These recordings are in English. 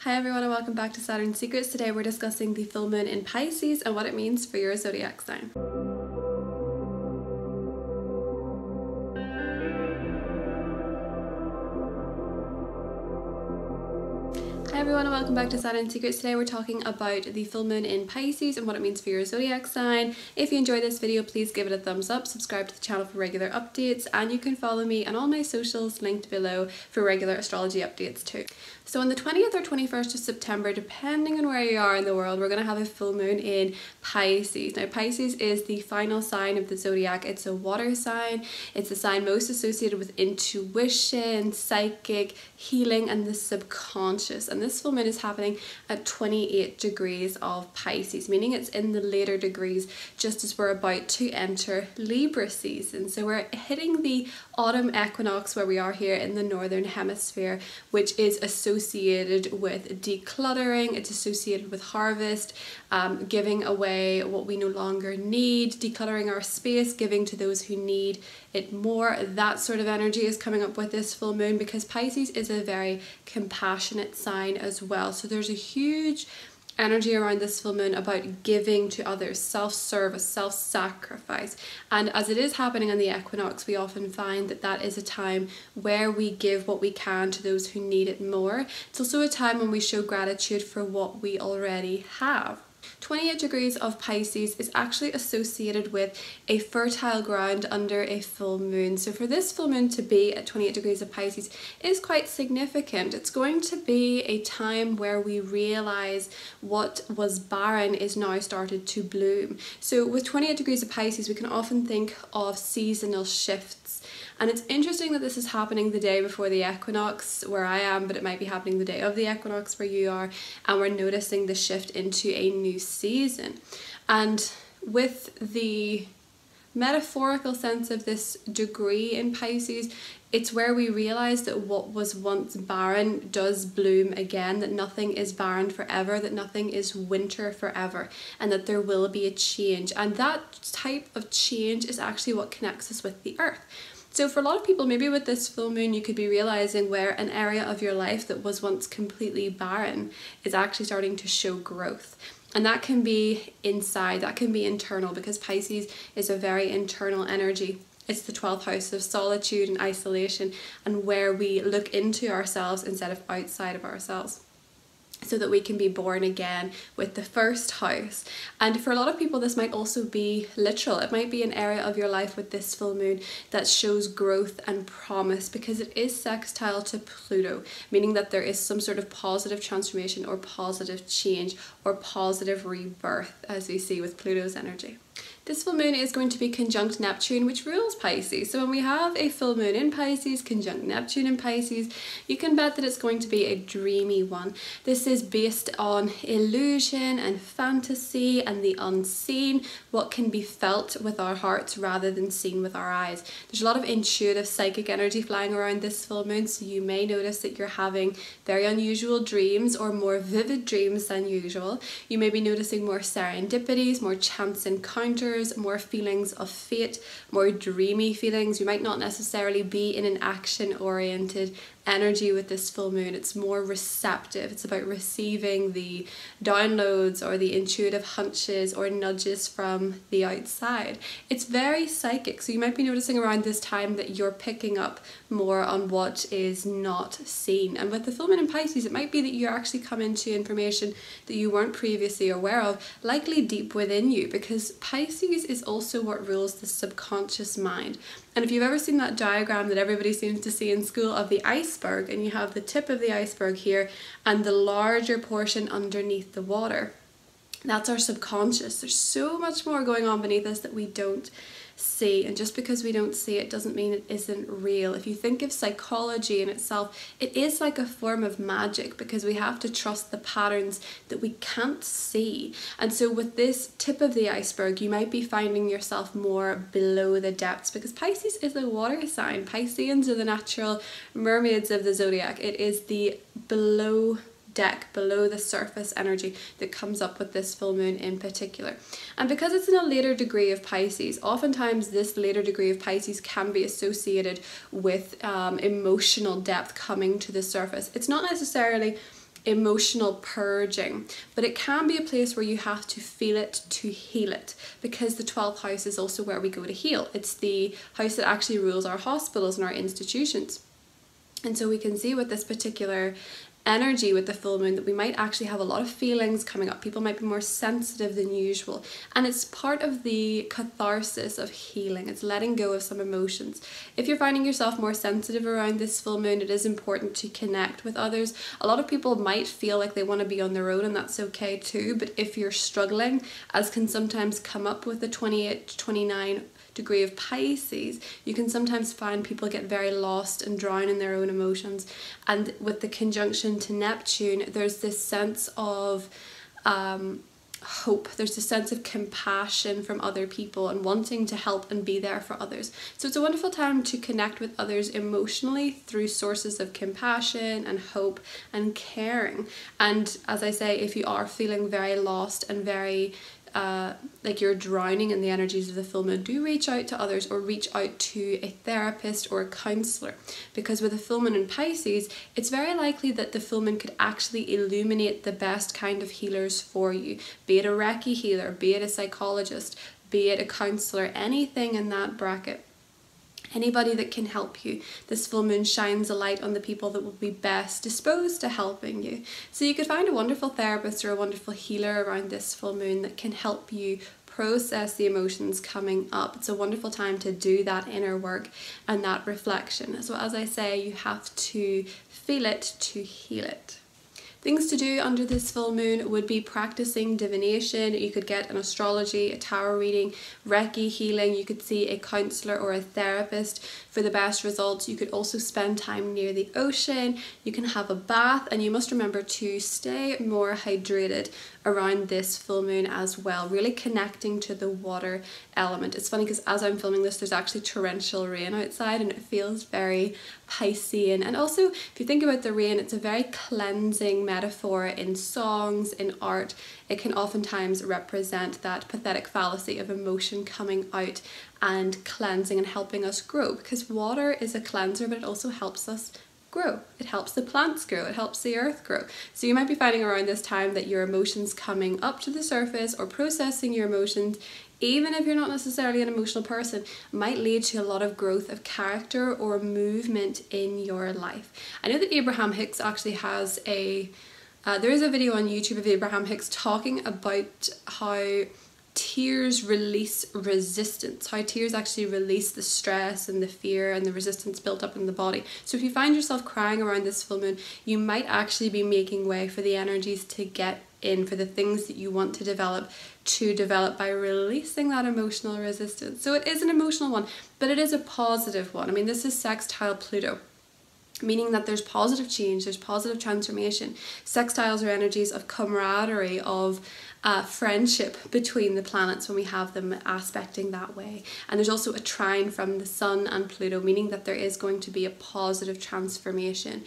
Hi everyone and welcome back to Saturn Secrets. Today we're discussing the full moon in Pisces and what it means for your zodiac sign. Hi everyone and welcome back to Saturn Secrets. Today we're talking about the full moon in Pisces and what it means for your zodiac sign. If you enjoyed this video, please give it a thumbs up, subscribe to the channel for regular updates, and you can follow me on all my socials linked below for regular astrology updates too. So on the 20th or 21st of September, depending on where you are in the world, we're going to have a full moon in Pisces. Now Pisces is the final sign of the zodiac. It's a water sign. It's the sign most associated with intuition, psychic, healing, and the subconscious. And this full moon is happening at 28 degrees of Pisces, meaning it's in the later degrees just as we're about to enter Libra season. So we're hitting the autumn equinox where we are here in the northern hemisphere, which is associated with decluttering. It's associated with harvest, giving away what we no longer need, decluttering our space, giving to those who need it more. That sort of energy is coming up with this full moon because Pisces is a very compassionate sign as well. So there's a huge energy around this full moon about giving to others, self-service, self-sacrifice. And as it is happening on the equinox, we often find that that is a time where we give what we can to those who need it more. It's also a time when we show gratitude for what we already have. 28 degrees of Pisces is actually associated with a fertile ground under a full moon. So for this full moon to be at 28 degrees of Pisces is quite significant. It's going to be a time where we realize what was barren is now started to bloom. So with 28 degrees of Pisces, we can often think of seasonal shifts. And it's interesting that this is happening the day before the equinox where I am, but it might be happening the day of the equinox where you are, and we're noticing the shift into a new season. And with the metaphorical sense of this degree in Pisces, it's where we realize that what was once barren does bloom again, that nothing is barren forever, that nothing is winter forever, and that there will be a change. And that type of change is actually what connects us with the earth. So for a lot of people, maybe with this full moon, you could be realizing where an area of your life that was once completely barren is actually starting to show growth. And that can be inside, that can be internal, because Pisces is a very internal energy. It's the 12th house of solitude and isolation, and where we look into ourselves instead of outside of ourselves, so that we can be born again with the first house. And for a lot of people, this might also be literal. It might be an area of your life with this full moon that shows growth and promise, because it is sextile to Pluto, meaning that there is some sort of positive transformation or positive change or positive rebirth, as we see with Pluto's energy. This full moon is going to be conjunct Neptune, which rules Pisces. So when we have a full moon in Pisces, conjunct Neptune in Pisces, you can bet that it's going to be a dreamy one. This is based on illusion and fantasy and the unseen, what can be felt with our hearts rather than seen with our eyes. There's a lot of intuitive psychic energy flying around this full moon, so you may notice that you're having very unusual dreams or more vivid dreams than usual. You may be noticing more serendipities, more chance encounters, more feelings of fate, more dreamy feelings. You might not necessarily be in an action-oriented energy with this full moon. It's more receptive. It's about receiving the downloads or the intuitive hunches or nudges from the outside. It's very psychic, so you might be noticing around this time that you're picking up more on what is not seen. And with the full moon in Pisces, it might be that you actually come into information that you weren't previously aware of, likely deep within you, because Pisces is also what rules the subconscious mind. And if you've ever seen that diagram that everybody seems to see in school of the iceberg, and you have the tip of the iceberg here and the larger portion underneath the water, that's our subconscious. There's so much more going on beneath us that we don't see, and just because we don't see it doesn't mean it isn't real. If you think of psychology in itself, it is like a form of magic, because we have to trust the patterns that we can't see. And so with this tip of the iceberg, you might be finding yourself more below the depths, because Pisces is a water sign. Pisceans are the natural mermaids of the zodiac. It is the below deck, below the surface energy that comes up with this full moon in particular. And because it's in a later degree of Pisces, oftentimes this later degree of Pisces can be associated with emotional depth coming to the surface. It's not necessarily emotional purging, but it can be a place where you have to feel it to heal it, because the 12th house is also where we go to heal. It's the house that actually rules our hospitals and our institutions. And so we can see with this particular energy with the full moon that we might actually have a lot of feelings coming up. People might be more sensitive than usual, and it's part of the catharsis of healing. It's letting go of some emotions. If you're finding yourself more sensitive around this full moon, it is important to connect with others. A lot of people might feel like they want to be on their own, and that's okay too, but if you're struggling, as can sometimes come up with the 28 to 29 degree of Pisces, you can sometimes find people get very lost and drown in their own emotions. And with the conjunction to Neptune, there's this sense of hope, there's a sense of compassion from other people and wanting to help and be there for others. So it's a wonderful time to connect with others emotionally through sources of compassion and hope and caring. And as I say, if you are feeling very lost and very like you're drowning in the energies of the full moon, do reach out to others or reach out to a therapist or a counsellor, because with the full moon in Pisces, it's very likely that the full moon could actually illuminate the best kind of healers for you, be it a Reiki healer, be it a psychologist, be it a counsellor, anything in that bracket. Anybody that can help you. This full moon shines a light on the people that will be best disposed to helping you. So you could find a wonderful therapist or a wonderful healer around this full moon that can help you process the emotions coming up. It's a wonderful time to do that inner work and that reflection. So as I say, you have to feel it to heal it. Things to do under this full moon would be practicing divination. You could get an astrology, a tarot reading, Reiki healing. You could see a counsellor or a therapist for the best results. You could also spend time near the ocean. You can have a bath, and you must remember to stay more hydrated around this full moon as well, really connecting to the water element. It's funny because as I'm filming this, there's actually torrential rain outside and it feels very Piscean. And also, if you think about the rain, it's a very cleansing metaphor in songs, in art. It can oftentimes represent that pathetic fallacy of emotion coming out and cleansing and helping us grow, because water is a cleanser, but it also helps us grow. It helps the plants grow, it helps the earth grow. So you might be finding around this time that your emotions coming up to the surface or processing your emotions, even if you're not necessarily an emotional person, might lead to a lot of growth of character or movement in your life. I know that Abraham Hicks actually has there is a video on YouTube of Abraham Hicks talking about how tears release resistance, how tears actually release the stress and the fear and the resistance built up in the body. So if you find yourself crying around this full moon, you might actually be making way for the energies to get in, for the things that you want to develop by releasing that emotional resistance. So it is an emotional one, but it is a positive one. I mean, this is sextile Pluto, meaning that there's positive change, there's positive transformation. Sextiles are energies of camaraderie, of friendship between the planets when we have them aspecting that way. And there's also a trine from the Sun and Pluto, meaning that there is going to be a positive transformation.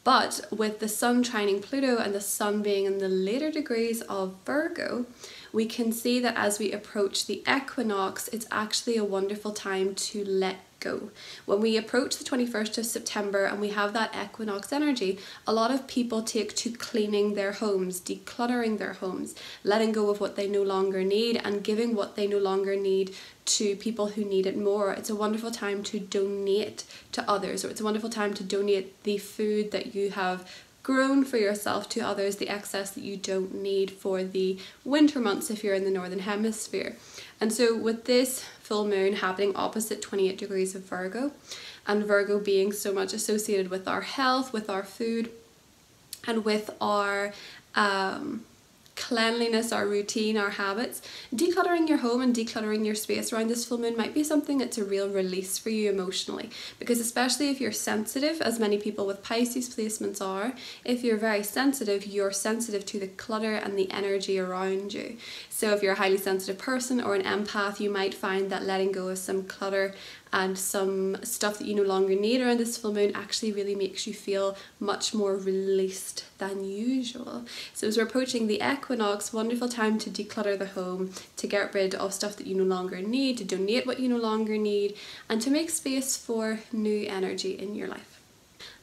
But with the Sun trining Pluto and the Sun being in the later degrees of Virgo, we can see that as we approach the equinox, it's actually a wonderful time to let go. When we approach the 21st of September and we have that equinox energy, a lot of people take to cleaning their homes, decluttering their homes, letting go of what they no longer need and giving what they no longer need to people who need it more. It's a wonderful time to donate to others, or it's a wonderful time to donate the food that you have grown for yourself to others, the excess that you don't need for the winter months if you're in the northern hemisphere. And so with this full moon happening opposite 28 degrees of Virgo, and Virgo being so much associated with our health, with our food, and with our cleanliness, our routine, our habits, decluttering your home and decluttering your space around this full moon might be something that's a real release for you emotionally, because especially if you're sensitive, as many people with Pisces placements are, if you're very sensitive, you're sensitive to the clutter and the energy around you. So if you're a highly sensitive person or an empath, you might find that letting go of some clutter and some stuff that you no longer need around this full moon actually really makes you feel much more released than usual. So as we're approaching the equinox, wonderful time to declutter the home, to get rid of stuff that you no longer need, to donate what you no longer need, and to make space for new energy in your life.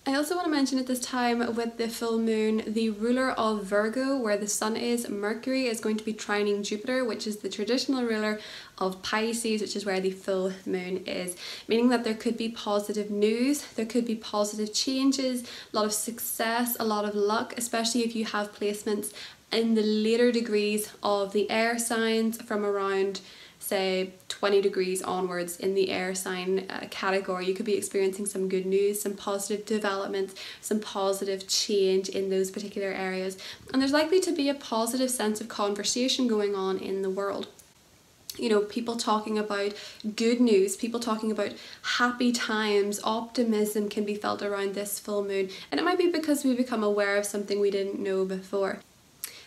I also want to mention at this time with the full moon, the ruler of Virgo, where the sun is, Mercury, is going to be trining Jupiter, which is the traditional ruler of Pisces, which is where the full moon is, meaning that there could be positive news, there could be positive changes, a lot of success, a lot of luck, especially if you have placements in the later degrees of the air signs from around, say, 20 degrees onwards in the air sign category. You could be experiencing some good news, some positive developments, some positive change in those particular areas. And there's likely to be a positive sense of conversation going on in the world. You know, people talking about good news, people talking about happy times, optimism can be felt around this full moon. And it might be because we become aware of something we didn't know before.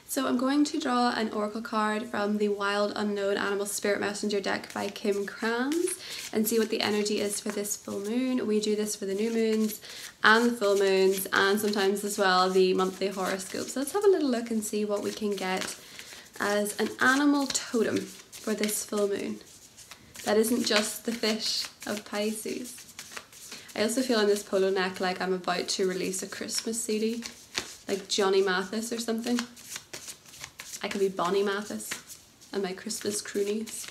So I'm going to draw an oracle card from the Wild Unknown Animal Spirit Messenger deck by Kim Krans and see what the energy is for this full moon. We do this for the new moons and the full moons and sometimes as well the monthly horoscopes. So let's have a little look and see what we can get as an animal totem for this full moon. That isn't just the fish of Pisces. I also feel on this polo neck like I'm about to release a Christmas CD, like Johnny Mathis or something. I could be Bonnie Mathis and my Christmas croonies.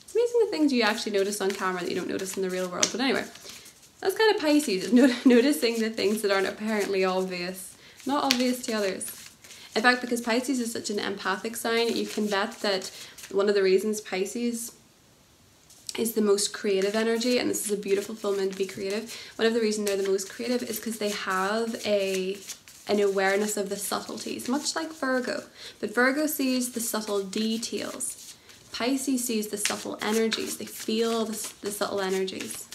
It's amazing the things you actually notice on camera that you don't notice in the real world. But anyway, that's kind of Pisces, noticing the things that aren't apparently obvious, not obvious to others. In fact, because Pisces is such an empathic sign, you can bet that one of the reasons Pisces is the most creative energy, and this is a beautiful full moon to be creative, one of the reasons they're the most creative is because they have an awareness of the subtleties, much like Virgo. But Virgo sees the subtle details. Pisces sees the subtle energies. They feel the subtle energies,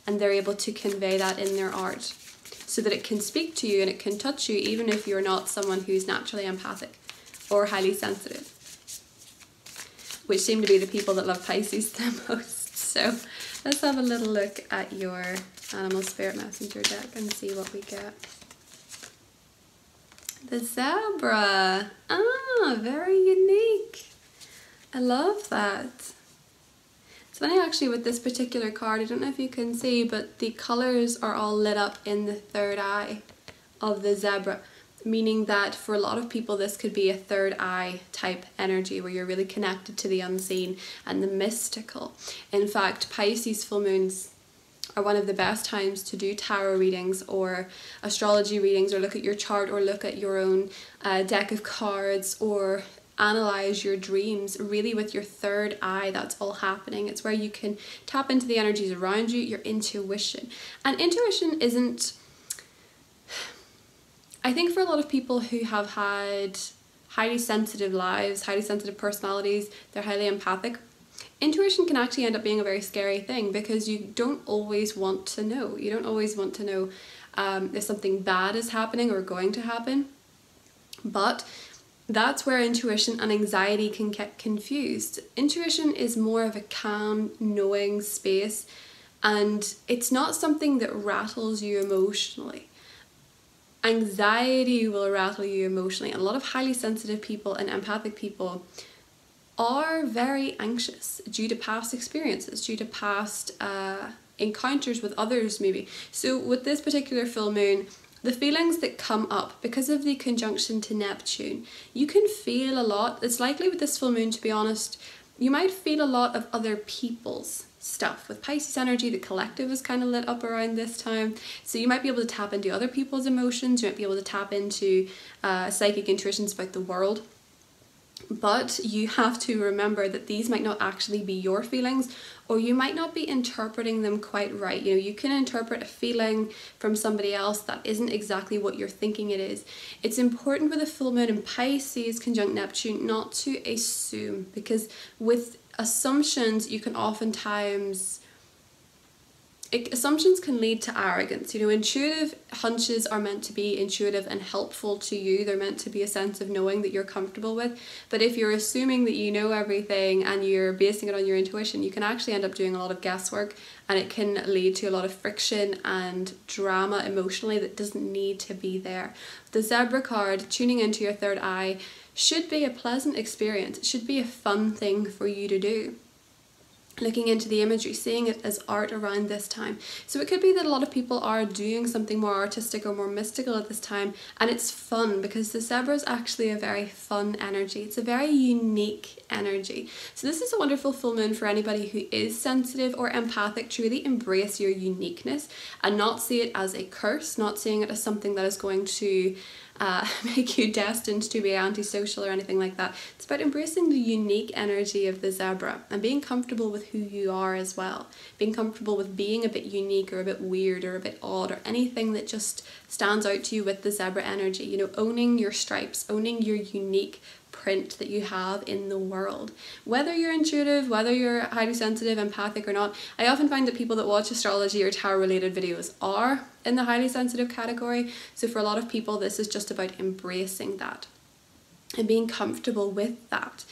and they're able to convey that in their art so that it can speak to you and it can touch you even if you're not someone who's naturally empathic or highly sensitive, which seem to be the people that love Pisces the most. So let's have a little look at your Animal Spirit Messenger deck and see what we get. The zebra. Ah, very unique. I love that. It's funny actually with this particular card, I don't know if you can see, but the colours are all lit up in the third eye of the zebra, meaning that for a lot of people this could be a third eye type energy where you're really connected to the unseen and the mystical. In fact, Pisces full moons are one of the best times to do tarot readings or astrology readings, or look at your chart, or look at your own deck of cards, or analyze your dreams really with your third eye. That's all happening. It's where you can tap into the energies around you, your intuition. And intuition isn't, I think for a lot of people who have had highly sensitive lives, highly sensitive personalities, they're highly empathic, intuition can actually end up being a very scary thing because you don't always want to know. You don't always want to know if something bad is happening or going to happen. But that's where intuition and anxiety can get confused. Intuition is more of a calm, knowing space, and it's not something that rattles you emotionally. Anxiety will rattle you emotionally, and a lot of highly sensitive people and empathic people are very anxious due to past experiences, due to past encounters with others maybe. So with this particular full moon, the feelings that come up because of the conjunction to Neptune, you can feel a lot. It's likely with this full moon, to be honest, you might feel a lot of other people's stuff. With Pisces energy, the collective is kind of lit up around this time. So you might be able to tap into other people's emotions. You might be able to tap into psychic intuitions about the world. But you have to remember that these might not actually be your feelings, or you might not be interpreting them quite right. You know, you can interpret a feeling from somebody else that isn't exactly what you're thinking it is. It's important with a full moon in Pisces conjunct Neptune not to assume, because with assumptions you can oftentimes assumptions can lead to arrogance. You know, intuitive hunches are meant to be intuitive and helpful to you. They're meant to be a sense of knowing that you're comfortable with. But if you're assuming that you know everything and you're basing it on your intuition, you can actually end up doing a lot of guesswork, and it can lead to a lot of friction and drama emotionally that doesn't need to be there. The zebra card, tuning into your third eye, should be a pleasant experience. It should be a fun thing for you to do. looking into the imagery, seeing it as art around this time. So it could be that a lot of people are doing something more artistic or more mystical at this time, and it's fun because the Zebra is actually a very fun energy. It's a very unique energy. So this is a wonderful full moon for anybody who is sensitive or empathic to really embrace your uniqueness and not see it as a curse, not seeing it as something that is going to make you destined to be antisocial or anything like that. It's about embracing the unique energy of the Zebra and being comfortable with who you are as well. Being comfortable with being a bit unique or a bit weird or a bit odd or anything that just stands out to you with the Zebra energy. You know, owning your stripes, owning your unique print that you have in the world. Whether you're intuitive, whether you're highly sensitive, empathic or not, I often find that people that watch astrology or tarot related videos are in the highly sensitive category. So for a lot of people, this is just about embracing that and being comfortable with that.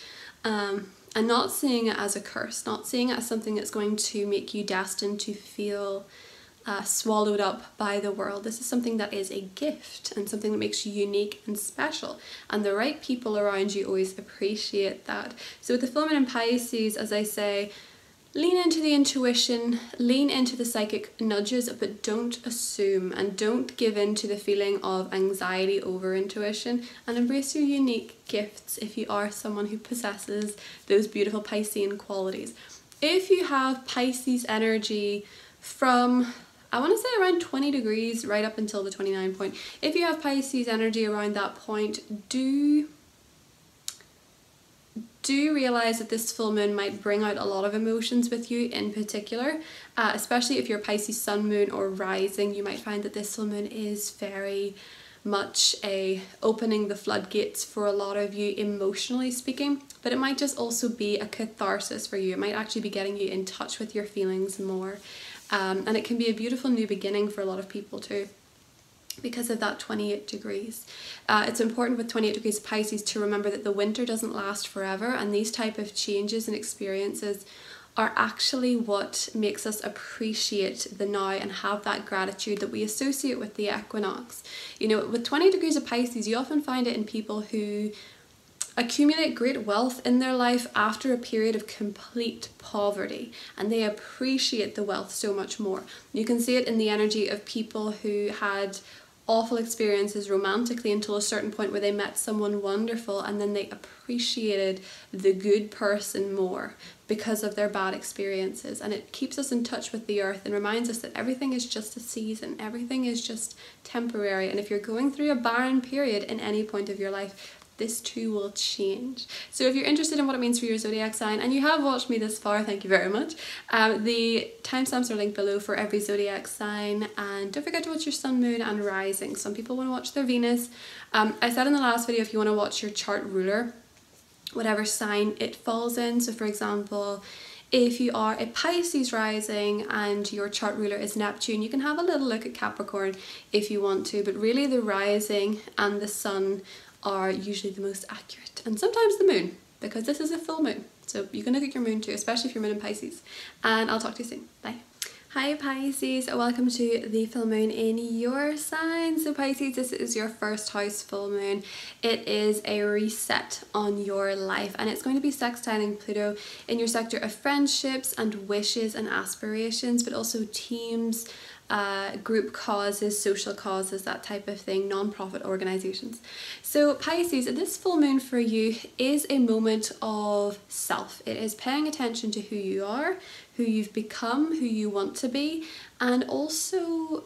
And not seeing it as a curse, not seeing it as something that's going to make you destined to feel swallowed up by the world. This is something that is a gift and something that makes you unique and special, and the right people around you always appreciate that. So with the full moon in Pisces, as I say, lean into the intuition, lean into the psychic nudges, but don't assume and don't give in to the feeling of anxiety over intuition, and embrace your unique gifts if you are someone who possesses those beautiful Piscean qualities. If you have Pisces energy from, I want to say around 20 degrees right up until the 29 point. If you have Pisces energy around that point, do realize that this full moon might bring out a lot of emotions with you in particular, especially if you're Pisces sun, moon or rising. You might find that this full moon is very much opening the floodgates for a lot of you emotionally speaking, but it might just also be a catharsis for you. It might actually be getting you in touch with your feelings more. And it can be a beautiful new beginning for a lot of people too, because of that 28 degrees. It's important with 28 degrees Pisces to remember that the winter doesn't last forever, and these type of changes and experiences are actually what makes us appreciate the now and have that gratitude that we associate with the equinox. You know, with 20 degrees of Pisces, you often find it in people who accumulate great wealth in their life after a period of complete poverty, and they appreciate the wealth so much more. You can see it in the energy of people who had awful experiences romantically until a certain point where they met someone wonderful, and then they appreciated the good person more because of their bad experiences. And it keeps us in touch with the earth and reminds us that everything is just a season, everything is just temporary, and if you're going through a barren period in any point of your life, this too will change. So if you're interested in what it means for your zodiac sign, and you have watched me this far, thank you very much. The timestamps are linked below for every zodiac sign, and don't forget to watch your sun, moon and rising. Some people want to watch their Venus. I said in the last video, if you want to watch your chart ruler, whatever sign it falls in. So for example, if you are a Pisces rising and your chart ruler is Neptune, you can have a little look at Capricorn if you want to, but really the rising and the sun are usually the most accurate, and sometimes the moon, because this is a full moon. So you can look at your moon too, especially if you're moon in Pisces. And I'll talk to you soon. Bye. Hi Pisces, welcome to the full moon in your sign. So Pisces, this is your first house full moon. It is a reset on your life, and it's going to be sextiling Pluto in your sector of friendships and wishes and aspirations, but also teams, group causes, social causes, that type of thing, non-profit organizations. So Pisces, this full moon for you is a moment of self. It is paying attention to who you are, who you've become, who you want to be, and also,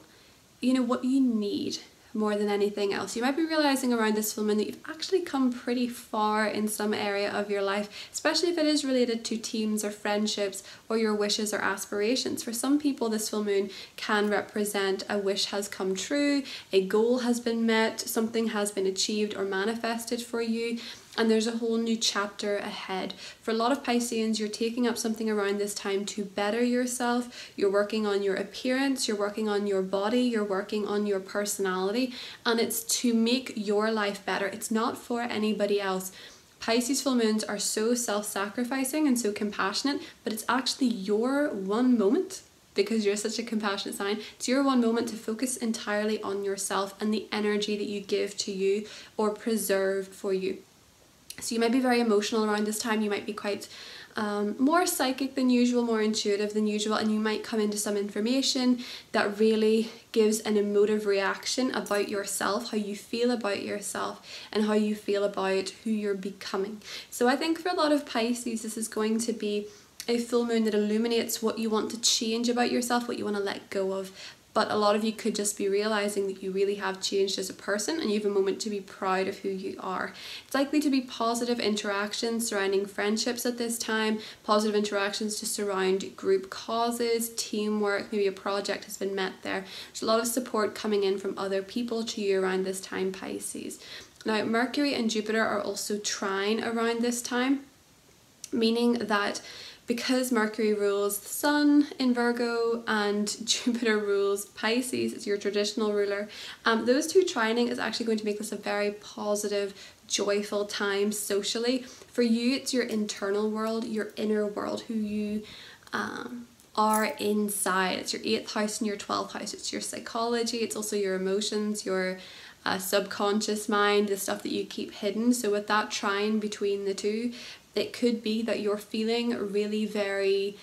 you know, what you need more than anything else. You might be realizing around this full moon that you've actually come pretty far in some area of your life, especially if it is related to teams or friendships or your wishes or aspirations. For some people, this full moon can represent a wish has come true, a goal has been met, something has been achieved or manifested for you, and there's a whole new chapter ahead. For a lot of Pisceans, you're taking up something around this time to better yourself. You're working on your appearance, you're working on your body, you're working on your personality, and it's to make your life better. It's not for anybody else. Pisces full moons are so self-sacrificing and so compassionate, but it's actually your one moment, because you're such a compassionate sign. It's your one moment to focus entirely on yourself and the energy that you give to you or preserve for you. So you might be very emotional around this time. You might be quite more psychic than usual, more intuitive than usual, and you might come into some information that really gives an emotive reaction about yourself, how you feel about yourself and how you feel about who you're becoming. So I think for a lot of Pisces, this is going to be a full moon that illuminates what you want to change about yourself, what you want to let go of. But a lot of you could just be realizing that you really have changed as a person and you have a moment to be proud of who you are. It's likely to be positive interactions surrounding friendships at this time, positive interactions to surround group causes, teamwork, maybe a project has been met there. There's a lot of support coming in from other people to you around this time, Pisces. Now, Mercury and Jupiter are also trine around this time, meaning that because Mercury rules the Sun in Virgo and Jupiter rules Pisces, it's your traditional ruler, those two trining is actually going to make this a very positive, joyful time socially. For you, it's your internal world, your inner world, who you are inside. It's your 8th house and your 12th house. It's your psychology, it's also your emotions, your subconscious mind, the stuff that you keep hidden. So with that trine between the two, it could be that you're feeling really very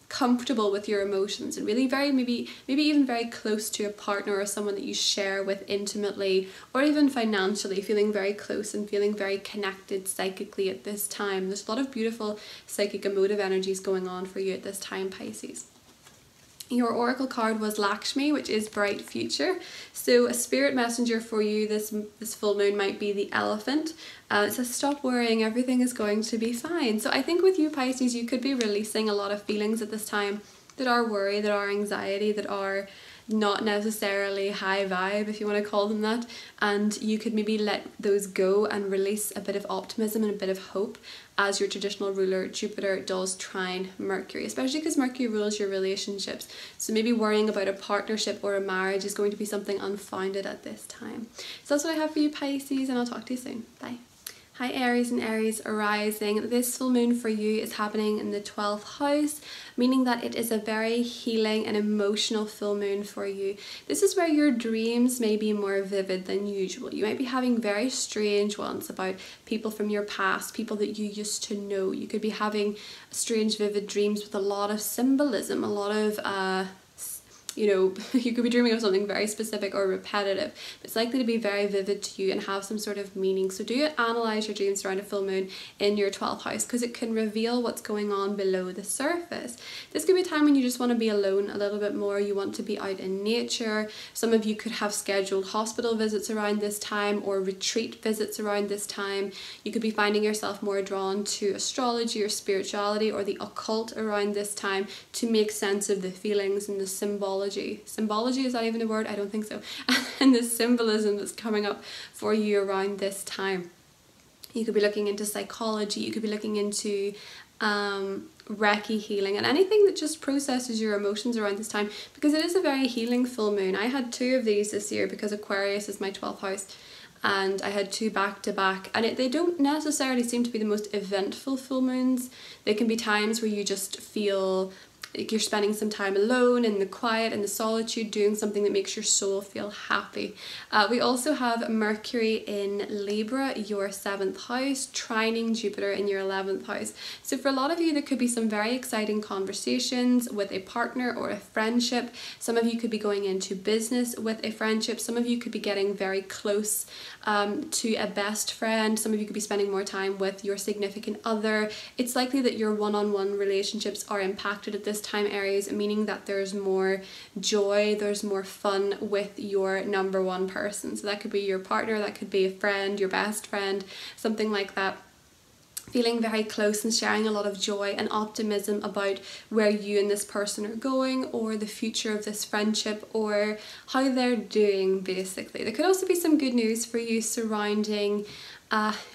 comfortable with your emotions and really very maybe even very close to a partner or someone that you share with intimately or even financially, feeling very close and feeling very connected psychically at this time. There's a lot of beautiful psychic emotive energies going on for you at this time, Pisces. Your oracle card was Lakshmi, which is bright future. So a spirit messenger for you this full moon might be the elephant. It says stop worrying, everything is going to be fine. So I think with you, Pisces, you could be releasing a lot of feelings at this time that are worry, that are anxiety, that are not necessarily high vibe, if you want to call them that, and you could maybe let those go and release a bit of optimism and a bit of hope as your traditional ruler Jupiter does trine Mercury, especially because Mercury rules your relationships. So maybe worrying about a partnership or a marriage is going to be something unfounded at this time. So that's what I have for you, Pisces, and I'll talk to you soon. Bye. Hi Aries and Aries arising. This full moon for you is happening in the 12th house, meaning that it is a very healing and emotional full moon for you. This is where your dreams may be more vivid than usual. You might be having very strange ones about people from your past, people that you used to know. You could be having strange vivid dreams with a lot of symbolism, a lot of you know, you could be dreaming of something very specific or repetitive. It's likely to be very vivid to you and have some sort of meaning. So do analyze your dreams around a full moon in your 12th house, because it can reveal what's going on below the surface. This could be a time when you just want to be alone a little bit more. You want to be out in nature. Some of you could have scheduled hospital visits around this time or retreat visits around this time. You could be finding yourself more drawn to astrology or spirituality or the occult around this time to make sense of the feelings and the symbology. Symbology, is that even a word? I don't think so. And the symbolism that's coming up for you around this time. You could be looking into psychology, you could be looking into Reiki healing and anything that just processes your emotions around this time, because it is a very healing full moon. I had 2 of these this year because Aquarius is my 12th house, and I had 2 back to back, and they don't necessarily seem to be the most eventful full moons. There can be times where you just feel like you're spending some time alone in the quiet and the solitude, doing something that makes your soul feel happy. We also have Mercury in Libra, your 7th house, trining Jupiter in your 11th house. So for a lot of you, there could be some very exciting conversations with a partner or a friendship. Some of you could be going into business with a friendship. Some of you could be getting very close to a best friend. Some of you could be spending more time with your significant other. It's likely that your one-on-one relationships are impacted at this time, Aries, meaning that there's more joy, there's more fun with your number one person. So that could be your partner, that could be a friend, your best friend, something like that. Feeling very close and sharing a lot of joy and optimism about where you and this person are going, or the future of this friendship, or how they're doing, basically. There could also be some good news for you surrounding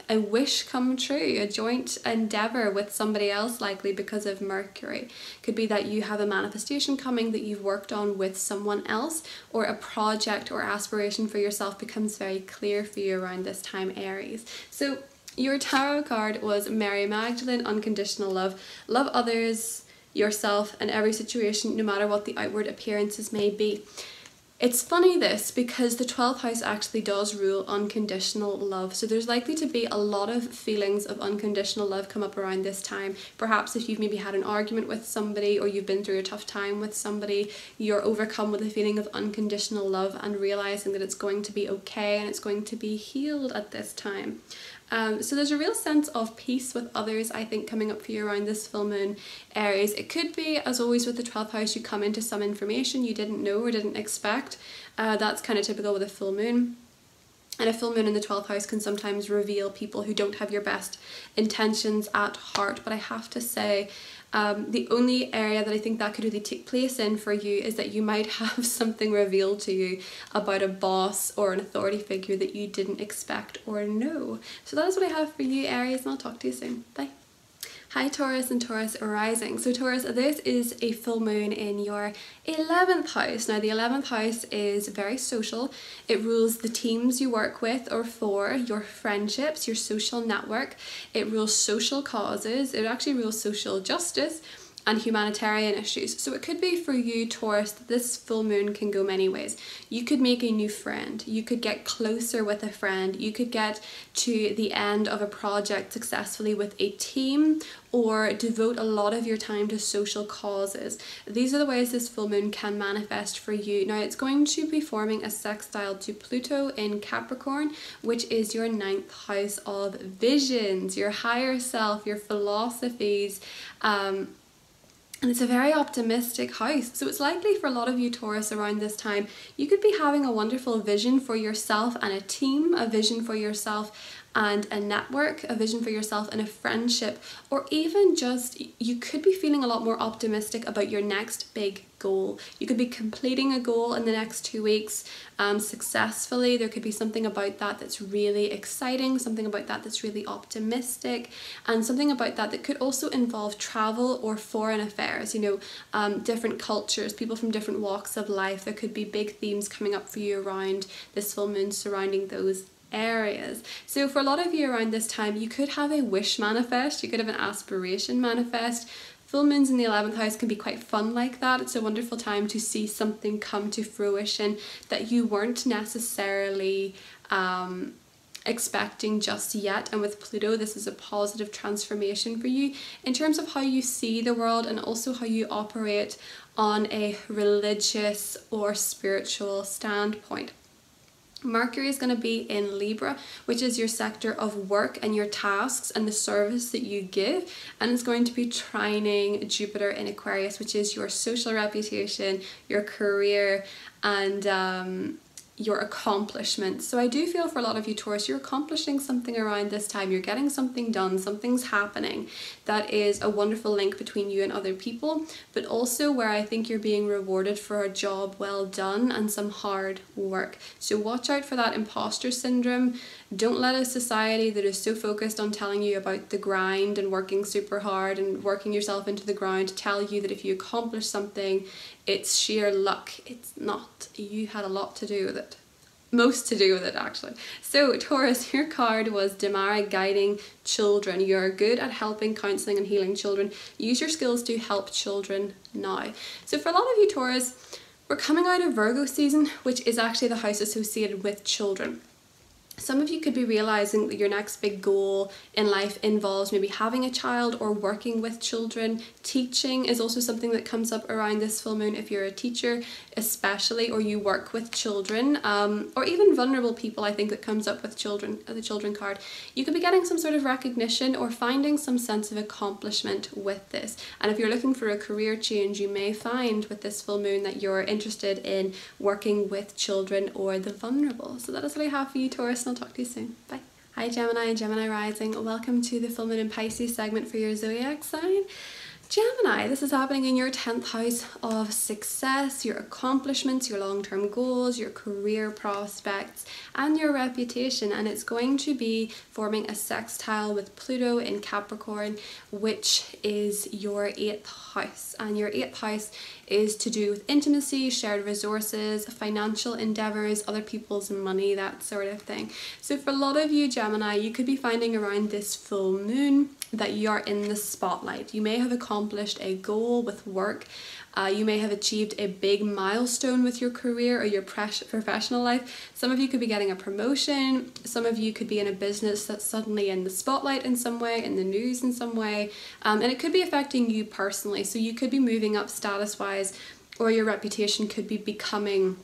a wish come true, a joint endeavour with somebody else, likely because of Mercury. Could be that you have a manifestation coming that you've worked on with someone else, or a project or aspiration for yourself becomes very clear for you around this time, Aries. So your tarot card was Mary Magdalene, unconditional love. Love others, yourself, and every situation, no matter what the outward appearances may be. It's funny this, because the 12th house actually does rule unconditional love. So there's likely to be a lot of feelings of unconditional love come up around this time. Perhaps if you've maybe had an argument with somebody, or you've been through a tough time with somebody, you're overcome with a feeling of unconditional love and realizing that it's going to be okay and it's going to be healed at this time. So there's a real sense of peace with others, I think, coming up for you around this full moon, Aries. It could be, as always with the 12th house, you come into some information you didn't know or didn't expect. That's kind of typical with a full moon. And a full moon in the 12th house can sometimes reveal people who don't have your best intentions at heart. But I have to say, the only area that I think that could really take place in for you is that you might have something revealed to you about a boss or an authority figure that you didn't expect or know. So that is what I have for you, Aries, and I'll talk to you soon. Bye. Hi Taurus and Taurus rising. So Taurus, this is a full moon in your 11th house. Now the 11th house is very social. It rules the teams you work with or for, your friendships, your social network. It rules social causes. It actually rules social justice and humanitarian issues. So it could be for you, Taurus, that this full moon can go many ways. You could make a new friend. You could get closer with a friend. You could get to the end of a project successfully with a team, or devote a lot of your time to social causes. These are the ways this full moon can manifest for you. Now it's going to be forming a sextile to Pluto in Capricorn, which is your 9th house of visions, your higher self, your philosophies, and it's a very optimistic house. So it's likely for a lot of you Taurus around this time, you could be having a wonderful vision for yourself and a team, a vision for yourself and a network, a vision for yourself and a friendship, or even just you could be feeling a lot more optimistic about your next big goal. You could be completing a goal in the next 2 weeks successfully. There could be something about that that's really exciting, something about that that's really optimistic, and something about that that could also involve travel or foreign affairs, you know, different cultures, people from different walks of life. There could be big themes coming up for you around this full moon surrounding those areas. So for a lot of you around this time, you could have a wish manifest, you could have an aspiration manifest. Full moons in the 11th house can be quite fun like that. It's a wonderful time to see something come to fruition that you weren't necessarily expecting just yet. And with Pluto, this is a positive transformation for you in terms of how you see the world and also how you operate on a religious or spiritual standpoint. Mercury is going to be in Libra, which is your sector of work and your tasks and the service that you give, and it's going to be trining Jupiter in Aquarius, which is your social reputation, your career, and your accomplishments. So I do feel for a lot of you Taurus, you're accomplishing something around this time. You're getting something done, something's happening that is a wonderful link between you and other people, but also where I think you're being rewarded for a job well done and some hard work. So watch out for that imposter syndrome. Don't let a society that is so focused on telling you about the grind and working super hard and working yourself into the ground tell you that if you accomplish something, it's sheer luck. It's not. You had a lot to do with it. Most to do with it, actually. So Taurus, your card was Demara, guiding children. You're good at helping, counselling and healing children. Use your skills to help children now. So for a lot of you Taurus, we're coming out of Virgo season, which is actually the house associated with children. Some of you could be realizing that your next big goal in life involves maybe having a child or working with children. Teaching is also something that comes up around this full moon if you're a teacher especially, or you work with children, or even vulnerable people. I think that comes up with children, the children card. You could be getting some sort of recognition or finding some sense of accomplishment with this. And if you're looking for a career change, you may find with this full moon that you're interested in working with children or the vulnerable. So that is what I have for you Taurus. I'll talk to you soon. Bye. Hi Gemini and Gemini rising. Welcome to the full moon in Pisces segment for your zodiac sign. Gemini, this is happening in your 10th house of success, your accomplishments, your long-term goals, your career prospects, and your reputation. And it's going to be forming a sextile with Pluto in Capricorn, which is your 8th house. And your 8th house is to do with intimacy, shared resources, financial endeavors, other people's money, that sort of thing. So for a lot of you Gemini, you could be finding around this full moon that you are in the spotlight. You may have accomplished a goal with work, You may have achieved a big milestone with your career or your professional life. Some of you could be getting a promotion. Some of you could be in a business that's suddenly in the spotlight in some way, in the news in some way. And it could be affecting you personally. So you could be moving up status-wise, or your reputation could be becoming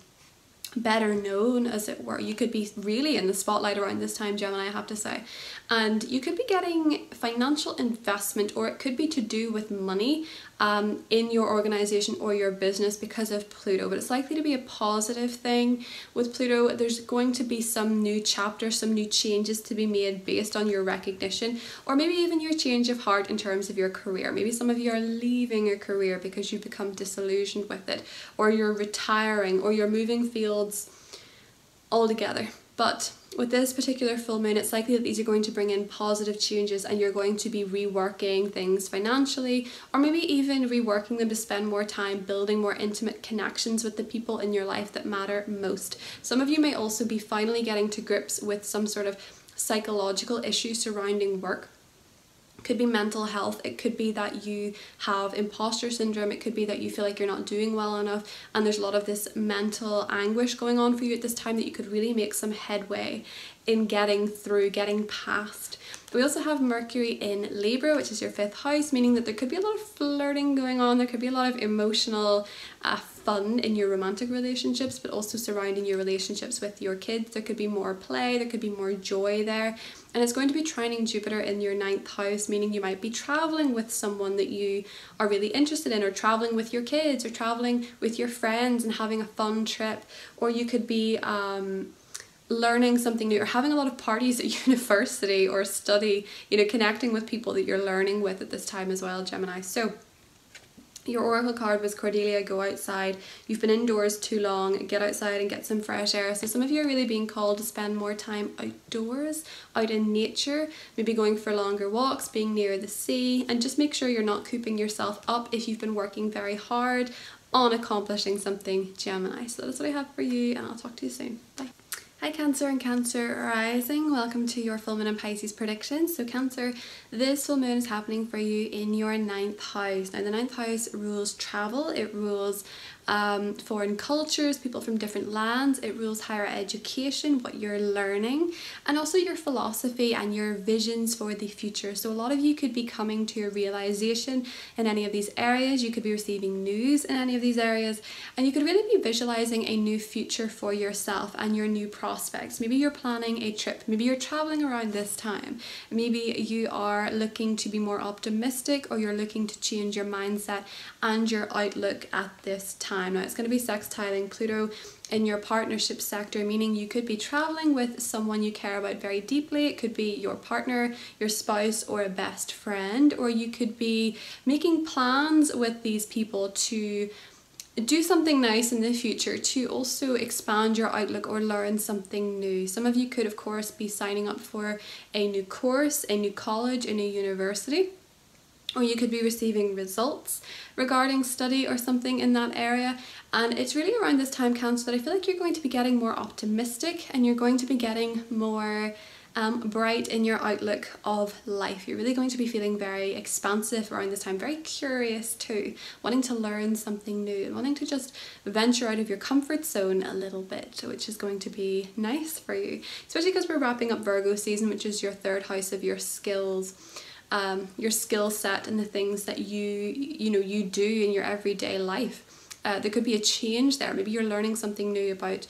better known, as it were. You could be really in the spotlight around this time, Gemini, I have to say. And you could be getting financial investment, or it could be to do with money in your organization or your business because of Pluto. But it's likely to be a positive thing. With Pluto, there's going to be some new chapter, some new changes to be made based on your recognition, or maybe even your change of heart in terms of your career. Maybe some of you are leaving a career because you've become disillusioned with it, or you're retiring, or you're moving fields altogether. But with this particular full moon, it's likely that these are going to bring in positive changes, and you're going to be reworking things financially, or maybe even reworking them to spend more time building more intimate connections with the people in your life that matter most. Some of you may also be finally getting to grips with some sort of psychological issue surrounding work. Could be mental health, it could be that you have imposter syndrome, it could be that you feel like you're not doing well enough, and there's a lot of this mental anguish going on for you at this time that you could really make some headway in getting through, getting past. We also have Mercury in Libra, which is your 5th house, meaning that there could be a lot of flirting going on, there could be a lot of emotional fun in your romantic relationships, but also surrounding your relationships with your kids. There could be more play, there could be more joy there. And it's going to be trining Jupiter in your 9th house, meaning you might be traveling with someone that you are really interested in, or traveling with your kids, or traveling with your friends and having a fun trip. Or you could be learning something new, or having a lot of parties at university or study, you know, connecting with people that you're learning with at this time as well, Gemini. So your oracle card was Cordelia, go outside. You've been indoors too long, get outside and get some fresh air. So some of you are really being called to spend more time outdoors, out in nature, maybe going for longer walks, being near the sea, and just make sure you're not cooping yourself up if you've been working very hard on accomplishing something, Gemini. So that's what I have for you, and I'll talk to you soon. Bye. Hi Cancer and Cancer rising, welcome to your full moon and Pisces predictions. So Cancer, this full moon is happening for you in your 9th house. Now the 9th house rules travel, it rules foreign cultures, people from different lands, it rules higher education, what you're learning, and also your philosophy and your visions for the future. So a lot of you could be coming to your realization in any of these areas, you could be receiving news in any of these areas, and you could really be visualizing a new future for yourself and your new prospects. Maybe you're planning a trip, maybe you're traveling around this time, maybe you are looking to be more optimistic, or you're looking to change your mindset and your outlook at this time. Now it's going to be sextiling Pluto in your partnership sector, meaning you could be traveling with someone you care about very deeply. It could be your partner, your spouse, or a best friend, or you could be making plans with these people to do something nice in the future, to also expand your outlook or learn something new. Some of you could of course be signing up for a new course, a new college, a new university, or you could be receiving results regarding study or something in that area. And it's really around this time, Cancer, that I feel like you're going to be getting more optimistic, and you're going to be getting more bright in your outlook of life. You're really going to be feeling very expansive around this time, very curious too, wanting to learn something new and wanting to just venture out of your comfort zone a little bit, which is going to be nice for you, especially because we're wrapping up Virgo season, which is your 3rd house of your skills, your skill set, and the things that you do in your everyday life. There could be a change there. Maybe you're learning something new about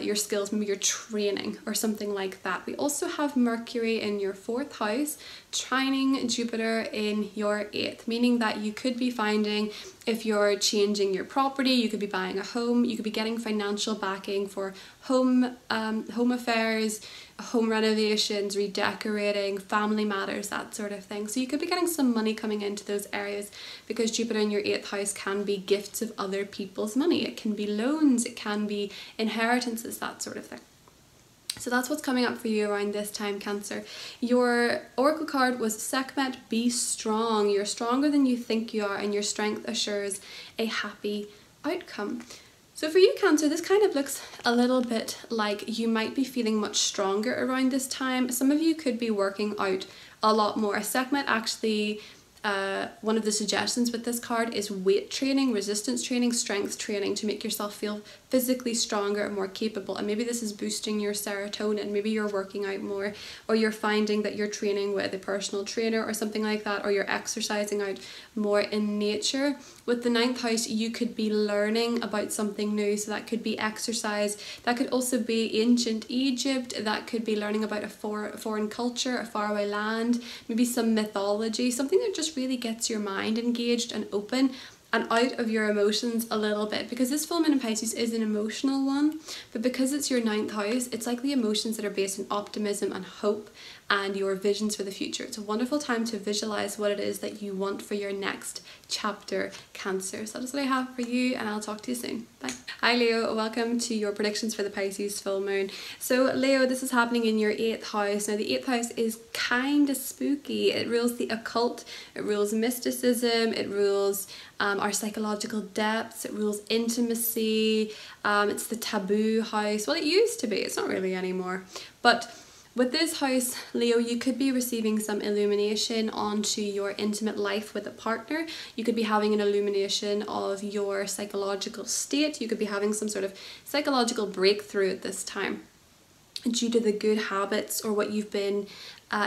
your skills, maybe you're training or something like that. We also have Mercury in your 4th house trining Jupiter in your 8th, meaning that you could be finding, if you're changing your property, you could be buying a home, you could be getting financial backing for home affairs, home renovations, redecorating, family matters, that sort of thing. So you could be getting some money coming into those areas, because Jupiter in your 8th house can be gifts of other people's money. It can be loans, it can be inheritances, that sort of thing. So that's what's coming up for you around this time, Cancer. Your oracle card was Sekhmet, be strong. You're stronger than you think you are, and your strength assures a happy outcome. So for you, Cancer, this kind of looks a little bit like you might be feeling much stronger around this time. Some of you could be working out a lot more. Sekhmet actually one of the suggestions with this card is weight training, resistance training, strength training to make yourself feel physically stronger and more capable. And maybe this is boosting your serotonin. Maybe you're working out more, or you're finding that you're training with a personal trainer or something like that, or you're exercising out more in nature. With the 9th house, you could be learning about something new. So that could be exercise. That could also be ancient Egypt. That could be learning about a foreign culture, a faraway land, maybe some mythology, something that just really gets your mind engaged and open and out of your emotions a little bit, because this full moon in Pisces is an emotional one, but because it's your 9th house, it's like the emotions that are based on optimism and hope and your visions for the future. It's a wonderful time to visualize what it is that you want for your next chapter, Cancer. So that's what I have for you, and I'll talk to you soon. Bye. Hi Leo, welcome to your predictions for the Pisces full moon. So Leo, this is happening in your 8th house. Now the 8th house is kind of spooky. It rules the occult, it rules mysticism, it rules our psychological depths, it rules intimacy, it's the taboo house. Well, it used to be, it's not really anymore. But with this house, Leo, you could be receiving some illumination onto your intimate life with a partner. You could be having an illumination of your psychological state. You could be having some sort of psychological breakthrough at this time due to the good habits or what you've been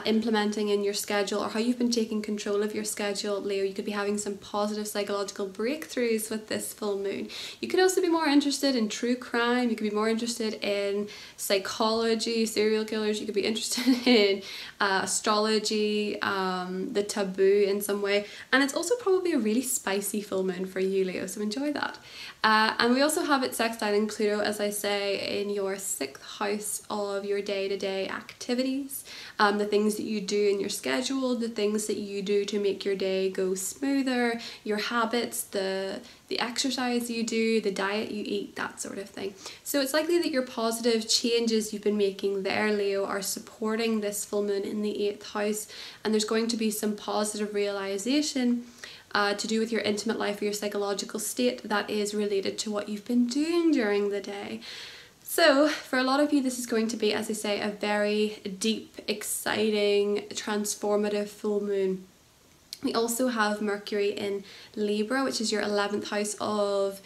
implementing in your schedule, or how you've been taking control of your schedule. Leo, you could be having some positive psychological breakthroughs with this full moon. You could also be more interested in true crime. You could be more interested in psychology, serial killers. You could be interested in astrology, the taboo in some way. And it's also probably a really spicy full moon for you, Leo, so enjoy that. And we also have it sextiling Pluto, as I say, in your 6th house of your day-to-day activities. The things that you do in your schedule, the things that you do to make your day go smoother, your habits, the exercise you do, the diet you eat, that sort of thing. So it's likely that your positive changes you've been making there, Leo, are supporting this full moon in the 8th house, and there's going to be some positive realization to do with your intimate life or your psychological state that is related to what you've been doing during the day. So for a lot of you, this is going to be, as I say, a very deep, exciting, transformative full moon. We also have Mercury in Libra, which is your 11th house of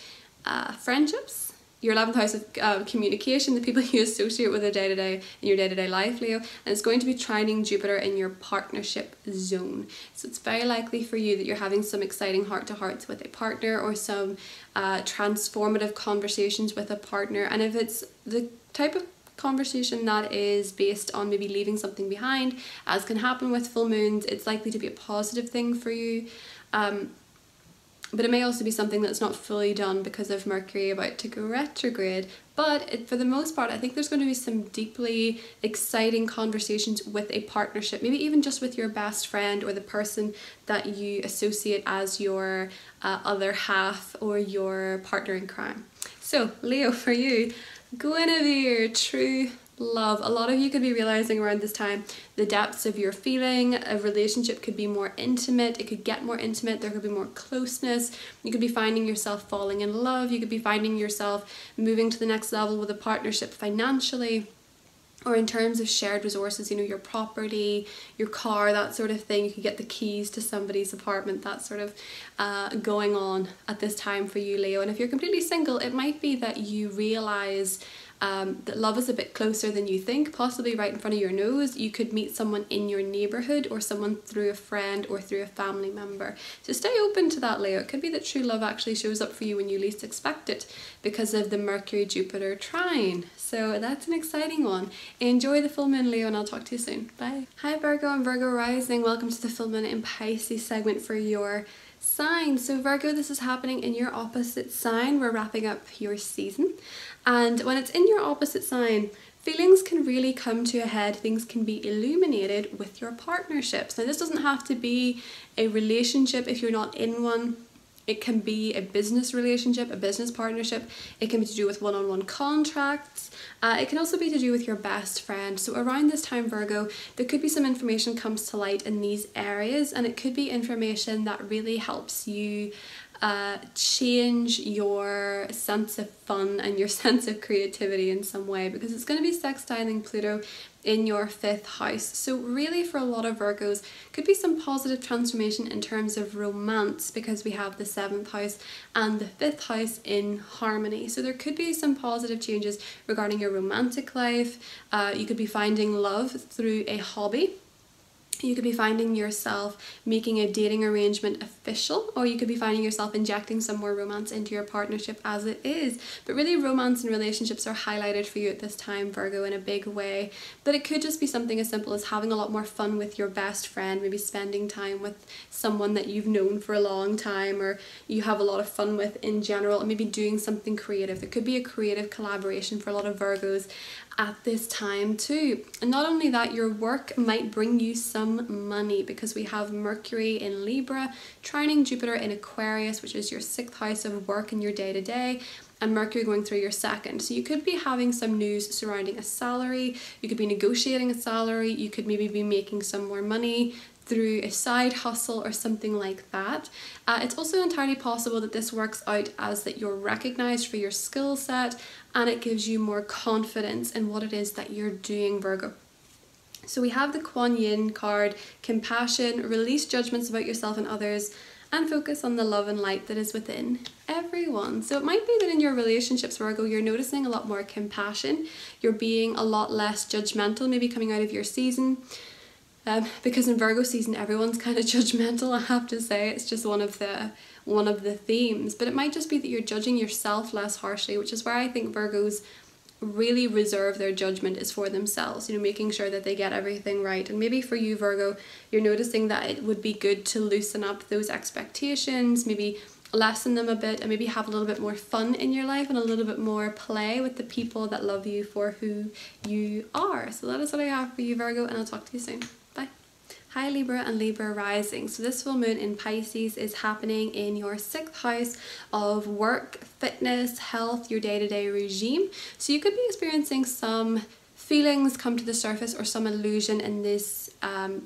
friendships, your 11th house of communication, the people you associate with in your day-to-day life, Leo, and it's going to be trining Jupiter in your partnership zone. So it's very likely for you that you're having some exciting heart-to-hearts with a partner, or some transformative conversations with a partner. And if it's the type of conversation that is based on maybe leaving something behind, as can happen with full moons, it's likely to be a positive thing for you. But it may also be something that's not fully done because of Mercury about to go retrograde. But for the most part, I think there's going to be some deeply exciting conversations with a partnership, maybe even just with your best friend or the person that you associate as your other half or your partner in crime. So Leo, for you, Guinevere, true love. A lot of you could be realizing around this time the depths of your feeling. A relationship could be more intimate, it could get more intimate, there could be more closeness. You could be finding yourself falling in love, you could be finding yourself moving to the next level with a partnership financially, or in terms of shared resources, you know, your property, your car, that sort of thing. You could get the keys to somebody's apartment, that sort of going on at this time for you, Leo. And if you're completely single, it might be that you realize that love is a bit closer than you think, possibly right in front of your nose. You could meet someone in your neighborhood, or someone through a friend or through a family member. So stay open to that, Leo. It could be that true love actually shows up for you when you least expect it because of the Mercury-Jupiter trine. So that's an exciting one. Enjoy the full moon, Leo, and I'll talk to you soon. Bye. Hi Virgo and Virgo rising. Welcome to the full moon in Pisces segment for your sign. So Virgo, this is happening in your opposite sign. We're wrapping up your season, and when it's in your opposite sign, feelings can really come to a head. Things can be illuminated with your partnerships. Now this doesn't have to be a relationship if you're not in one. It can be a business relationship, a business partnership. It can be to do with one-on-one contracts. It can also be to do with your best friend. So around this time, Virgo, there could be some information comes to light in these areas, and it could be information that really helps you change your sense of fun and your sense of creativity in some way, because it's going to be sextiling Pluto in your 5th house. So really for a lot of Virgos could be some positive transformation in terms of romance, because we have the 7th house and the 5th house in harmony. So there could be some positive changes regarding your romantic life. You could be finding love through a hobby. You could be finding yourself making a dating arrangement official, or you could be finding yourself injecting some more romance into your partnership as it is. But really romance and relationships are highlighted for you at this time, Virgo, in a big way. But it could just be something as simple as having a lot more fun with your best friend, maybe spending time with someone that you've known for a long time or you have a lot of fun with in general, and maybe doing something creative. There could be a creative collaboration for a lot of Virgos at this time too. And not only that, your work might bring you some money, because we have Mercury in Libra trining Jupiter in Aquarius, which is your 6th house of work and your day-to-day, and Mercury going through your 2nd. So you could be having some news surrounding a salary, you could be negotiating a salary, you could maybe be making some more money through a side hustle or something like that. It's also entirely possible that this works out as that you're recognized for your skill set, and it gives you more confidence in what it is that you're doing, Virgo. So we have the Kuan Yin card, compassion, release judgments about yourself and others, and focus on the love and light that is within everyone. So it might be that in your relationships, Virgo, you're noticing a lot more compassion, you're being a lot less judgmental, maybe coming out of your season. Because in Virgo season everyone's kind of judgmental, I have to say. It's just one of the themes. But it might just be that you're judging yourself less harshly, which is where I think Virgos really reserve their judgment is for themselves, you know, making sure that they get everything right. And maybe for you, Virgo, you're noticing that it would be good to loosen up those expectations, maybe lessen them a bit, and maybe have a little bit more fun in your life and a little bit more play with the people that love you for who you are. So that is what I have for you, Virgo, and I'll talk to you soon. Bye. Hi Libra and Libra rising. So this full moon in Pisces is happening in your 6th house of work, fitness, health, your day-to-day regime. So you could be experiencing some feelings come to the surface, or some illusion in this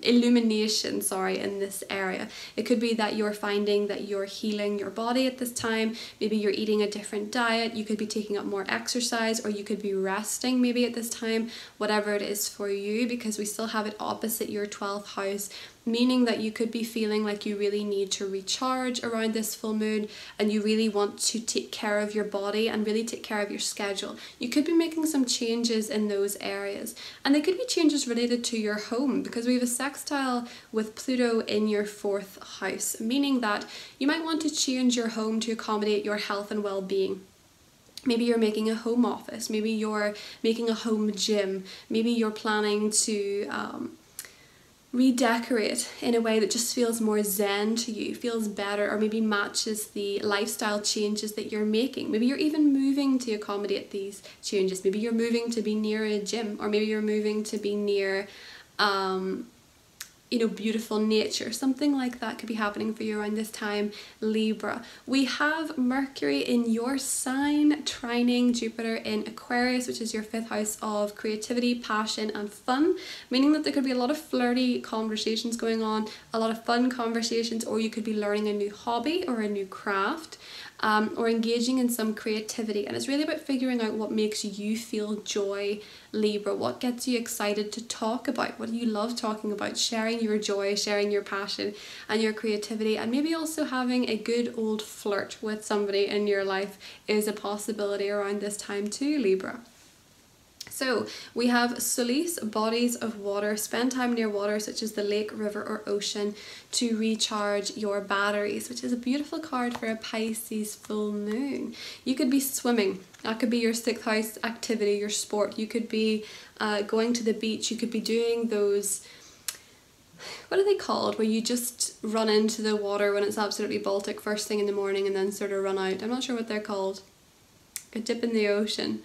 illumination, in this area. It could be that you're finding that you're healing your body at this time. Maybe you're eating a different diet, you could be taking up more exercise, or you could be resting maybe at this time, whatever it is for you, because we still have it opposite your 12th house, meaning that you could be feeling like you really need to recharge around this full moon, and you really want to take care of your body and really take care of your schedule. You could be making some changes in those areas, and they could be changes related to your home, because we have a sextile with Pluto in your 4th house, meaning that you might want to change your home to accommodate your health and well-being. Maybe you're making a home office, maybe you're making a home gym, maybe you're planning to redecorate in a way that just feels more zen to you, feels better, or maybe matches the lifestyle changes that you're making. Maybe you're even moving to accommodate these changes. Maybe you're moving to be near a gym, or maybe you're moving to be near you know, beautiful nature. Something like that could be happening for you around this time, Libra. We have Mercury in your sign trining Jupiter in Aquarius, which is your 5th house of creativity, passion and fun, meaning that there could be a lot of flirty conversations going on, a lot of fun conversations, or you could be learning a new hobby or a new craft. Or engaging in some creativity, and it's really about figuring out what makes you feel joy, Libra. What gets you excited to talk about? What do you love talking about? Sharing your joy, sharing your passion and your creativity, and maybe also having a good old flirt with somebody in your life is a possibility around this time too, Libra. So we have solace, bodies of water, spend time near water such as the lake, river or ocean to recharge your batteries, which is a beautiful card for a Pisces full moon. You could be swimming, that could be your 6th house activity, your sport. You could be going to the beach, you could be doing those, what are they called, where you just run into the water when it's absolutely Baltic first thing in the morning and then sort of run out. I'm not sure what they're called. A dip in the ocean.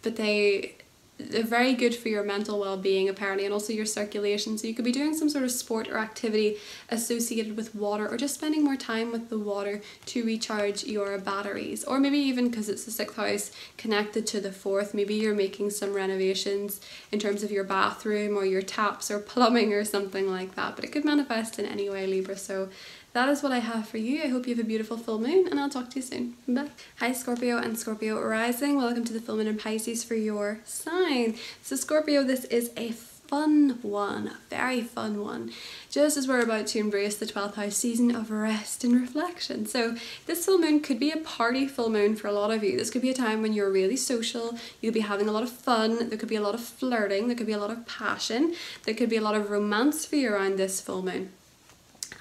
But they're very good for your mental well-being apparently, and also your circulation. So you could be doing some sort of sport or activity associated with water, or just spending more time with the water to recharge your batteries. Or maybe even because it's the 6th house connected to the 4th, maybe you're making some renovations in terms of your bathroom or your taps or plumbing or something like that. But it could manifest in any way, Libra, so that is what I have for you. I hope you have a beautiful full moon, and I'll talk to you soon. Bye. Hi Scorpio and Scorpio rising. Welcome to the full moon in Pisces for your sign. So Scorpio, this is a fun one, a very fun one, just as we're about to embrace the 12th house season of rest and reflection. So this full moon could be a party full moon for a lot of you. This could be a time when you're really social, you'll be having a lot of fun, there could be a lot of flirting, there could be a lot of passion, there could be a lot of romance for you around this full moon.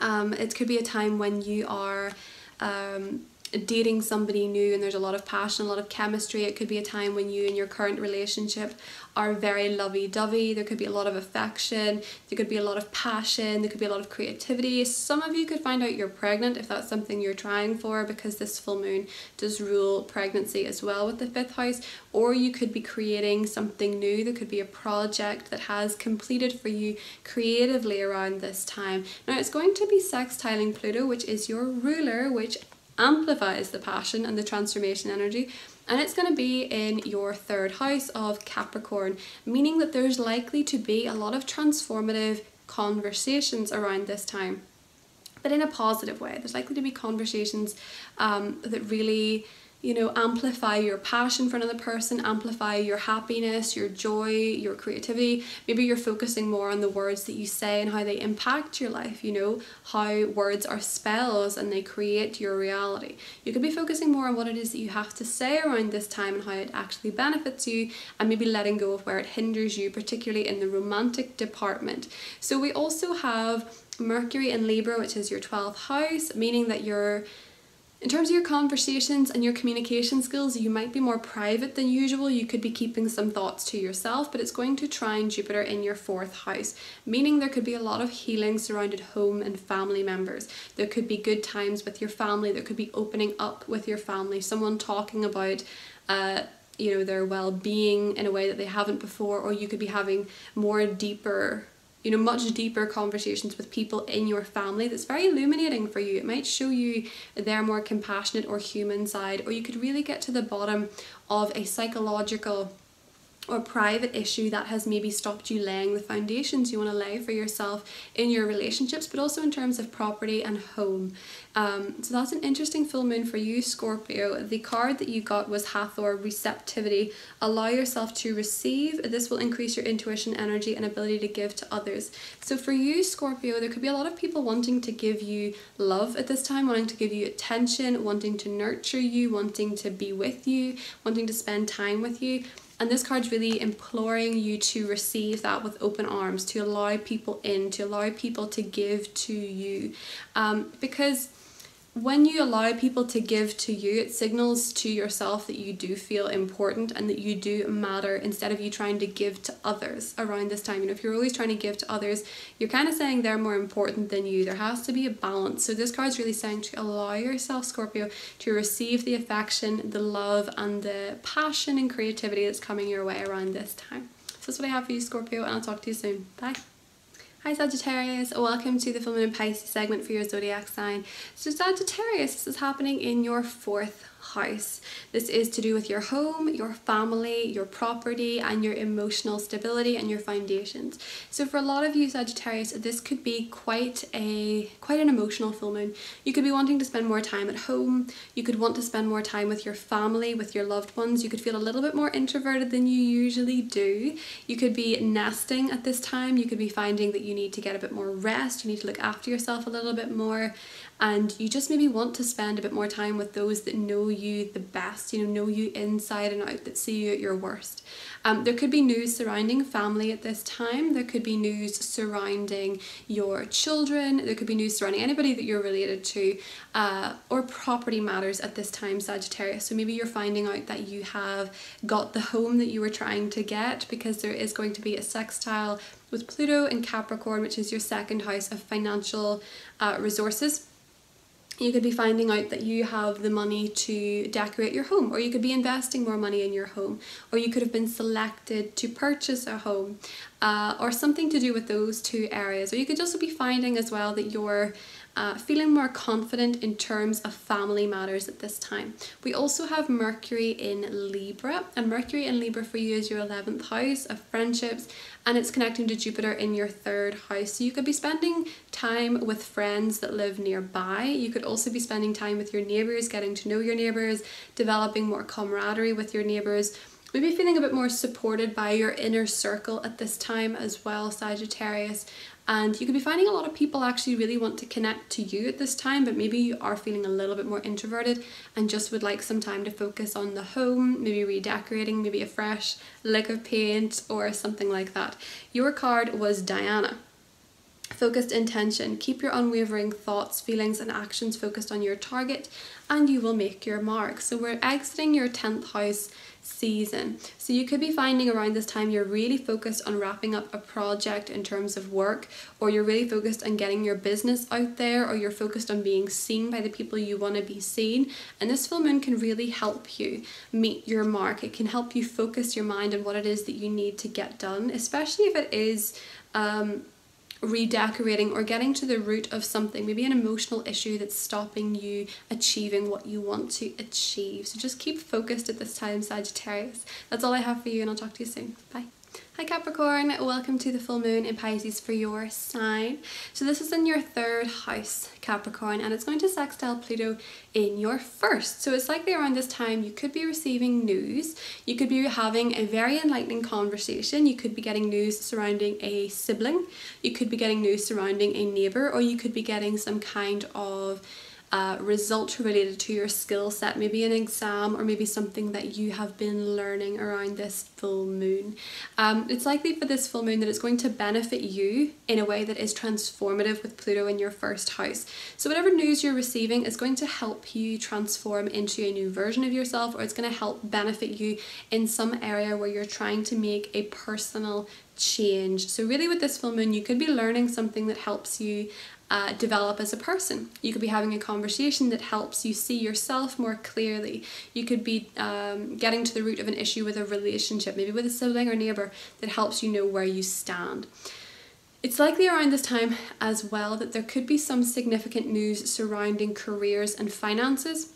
It could be a time when you are dating somebody new and there's a lot of passion, a lot of chemistry. It could be a time when you and your current relationship are very lovey-dovey. There could be a lot of affection, there could be a lot of passion, there could be a lot of creativity. Some of you could find out you're pregnant if that's something you're trying for, because this full moon does rule pregnancy as well with the 5th house. Or you could be creating something new. There could be a project that has completed for you creatively around this time. Now it's going to be sextiling Pluto, which is your ruler, which amplifies the passion and the transformation energy, and it's going to be in your 3rd house of Capricorn, meaning that there's likely to be a lot of transformative conversations around this time, but in a positive way. There's likely to be conversations that really, you know, amplify your passion for another person, amplify your happiness, your joy, your creativity. Maybe you're focusing more on the words that you say and how they impact your life, you know, how words are spells and they create your reality. You could be focusing more on what it is that you have to say around this time and how it actually benefits you, and maybe letting go of where it hinders you, particularly in the romantic department. So we also have Mercury in Libra, which is your 12th house, meaning that in terms of your conversations and your communication skills, you might be more private than usual. You could be keeping some thoughts to yourself, but it's going to trine Jupiter in your 4th house, meaning there could be a lot of healing surrounded home and family members. There could be good times with your family. There could be opening up with your family, someone talking about you know, their well-being in a way that they haven't before, or you could be having more deeper, you know, much deeper conversations with people in your family that's very illuminating for you. It might show you their more compassionate or human side, or you could really get to the bottom of a psychological or private issue that has maybe stopped you laying the foundations you want to lay for yourself in your relationships, but also in terms of property and home. So that's an interesting full moon for you, Scorpio. The card that you got was Hathor, receptivity. Allow yourself to receive. This will increase your intuition, energy, and ability to give to others. So for you, Scorpio, there could be a lot of people wanting to give you love at this time, wanting to give you attention, wanting to nurture you, wanting to be with you, wanting to spend time with you. And this card's really imploring you to receive that with open arms, to allow people in, to allow people to give to you. Because when you allow people to give to you, it signals to yourself that you do feel important and that you do matter, instead of you trying to give to others around this time. You know, if you're always trying to give to others, you're kind of saying they're more important than you. There has to be a balance. So this card's really saying to allow yourself, Scorpio, to receive the affection, the love, and the passion and creativity that's coming your way around this time. So that's what I have for you, Scorpio, and I'll talk to you soon. Bye. Hi Sagittarius, welcome to the full moon in Pisces segment for your zodiac sign. So Sagittarius, this is happening in your 4th house. This is to do with your home, your family, your property, and your emotional stability and your foundations. So for a lot of you Sagittarius, this could be quite an emotional full moon. You could be wanting to spend more time at home. You could want to spend more time with your family, with your loved ones. You could feel a little bit more introverted than you usually do. You could be nesting at this time. You could be finding that you need to get a bit more rest. You need to look after yourself a little bit more. And you just maybe want to spend a bit more time with those that know you the best, you know you inside and out, that see you at your worst. There could be news surrounding family at this time. There could be news surrounding your children. There could be news surrounding anybody that you're related to, or property matters at this time, Sagittarius. So maybe you're finding out that you have got the home that you were trying to get, because there is going to be a sextile with Pluto in Capricorn, which is your 2nd house of financial resources. You could be finding out that you have the money to decorate your home, or you could be investing more money in your home, or you could have been selected to purchase a home, or something to do with those 2 areas. Or you could also be finding as well that you're feeling more confident in terms of family matters at this time. We also have Mercury in Libra, and Mercury in Libra for you is your 11th house of friendships, and it's connecting to Jupiter in your 3rd house. So you could be spending time with friends that live nearby. You could also be spending time with your neighbours, getting to know your neighbours, developing more camaraderie with your neighbours. Maybe feeling a bit more supported by your inner circle at this time as well, Sagittarius. And you could be finding a lot of people actually really want to connect to you at this time, but maybe you are feeling a little bit more introverted and just would like some time to focus on the home, maybe redecorating, maybe a fresh lick of paint or something like that. Your card was Diana. Focused intention. Keep your unwavering thoughts, feelings and actions focused on your target and you will make your mark. So we're exiting your 10th house season. So you could be finding around this time you're really focused on wrapping up a project in terms of work, or you're really focused on getting your business out there, or you're focused on being seen by the people you want to be seen. And this full moon can really help you meet your mark. It can help you focus your mind on what it is that you need to get done, especially if it is redecorating or getting to the root of something, maybe an emotional issue that's stopping you achieving what you want to achieve. So just keep focused at this time, Sagittarius. That's all I have for you, and I'll talk to you soon. Bye. Hi Capricorn, welcome to the full moon in Pisces for your sign. So this is in your 3rd house, Capricorn, and it's going to sextile Pluto in your 1st. So it's likely around this time you could be receiving news, you could be having a very enlightening conversation, you could be getting news surrounding a sibling, you could be getting news surrounding a neighbour, or you could be getting some kind of result related to your skill set, maybe an exam or maybe something that you have been learning around this full moon. It's likely for this full moon that it's going to benefit you in a way that is transformative with Pluto in your 1st house. So whatever news you're receiving is going to help you transform into a new version of yourself, or it's going to help benefit you in some area where you're trying to make a personal change. So really with this full moon you could be learning something that helps you develop as a person. You could be having a conversation that helps you see yourself more clearly. You could be getting to the root of an issue with a relationship, maybe with a sibling or neighbour, that helps you know where you stand. It's likely around this time as well that there could be some significant news surrounding careers and finances,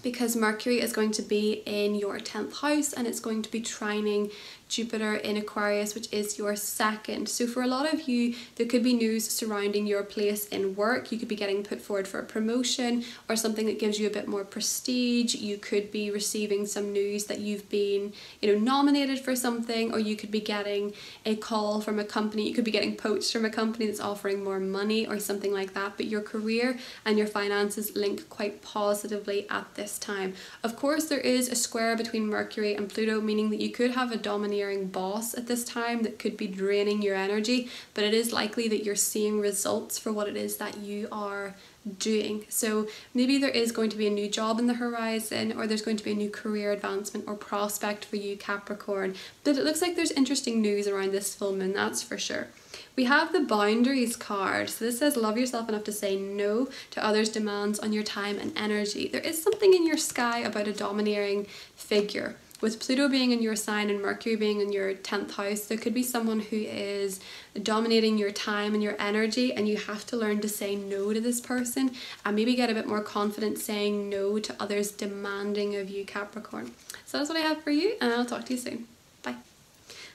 because Mercury is going to be in your 10th house and it's going to be trining Jupiter in Aquarius, which is your 2nd. So for a lot of you, there could be news surrounding your place in work. You could be getting put forward for a promotion or something that gives you a bit more prestige. You could be receiving some news that you've been, nominated for something, or you could be getting a call from a company. You could be getting poached from a company that's offering more money or something like that. But your career and your finances link quite positively at this time. Of course, there is a square between Mercury and Pluto, meaning that you could have a domineering boss at this time that could be draining your energy, but it is likely that you're seeing results for what it is that you are doing. So maybe there is going to be a new job in the horizon, or there's going to be a new career advancement or prospect for you, Capricorn. But it looks like there's interesting news around this full moon, that's for sure. We have the boundaries card. So this says love yourself enough to say no to others' demands on your time and energy. There is something in your sky about a domineering figure. With Pluto being in your sign and Mercury being in your 10th house, there could be someone who is dominating your time and your energy, and you have to learn to say no to this person and maybe get a bit more confident saying no to others demanding of you, Capricorn. So that's what I have for you, and I'll talk to you soon. Bye.